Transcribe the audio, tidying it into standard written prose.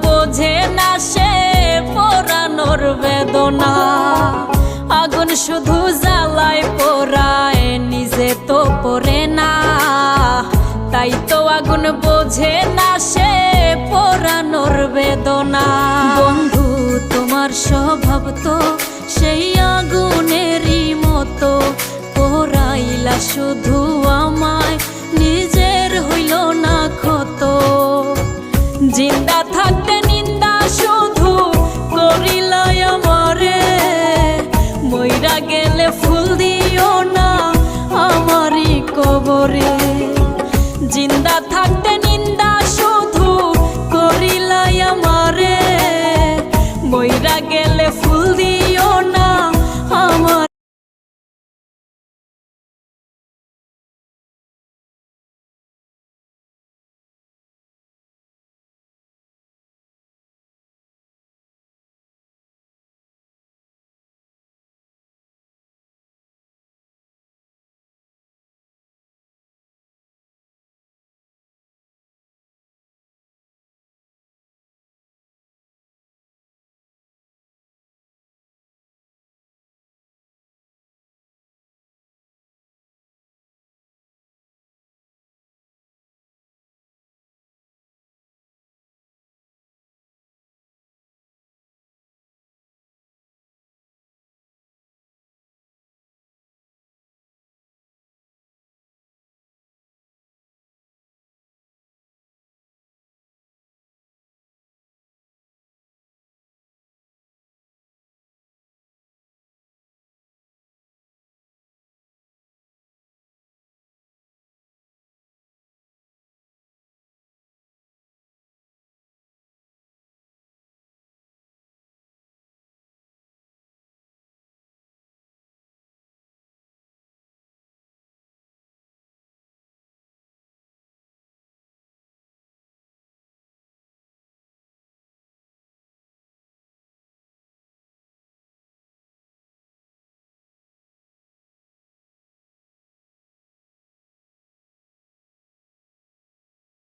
বোঝে না সে পোড়ানোর বেদনা। আগুন শুধু জ্বালায় পোড়ায়, নিজে তো পড়ে না। তাই তো আগুন বোঝে না সে পোড়ানোর বেদনা। বন্ধু তোমার স্বভাব তো সেই আগুনেরই মতো, পোড়াইলা শুধু আমায়, নিজের হইল না ক্ষত। জিন্দা থাকতে নিন্দা শুধু করিলাই আমারে, মইরা গেলে ফুল দিও না আমারই কবরে। জিন্দা থাকতে নিন্দা শুধু করিলাই আমারে, মইরা গেলে ফুল দিও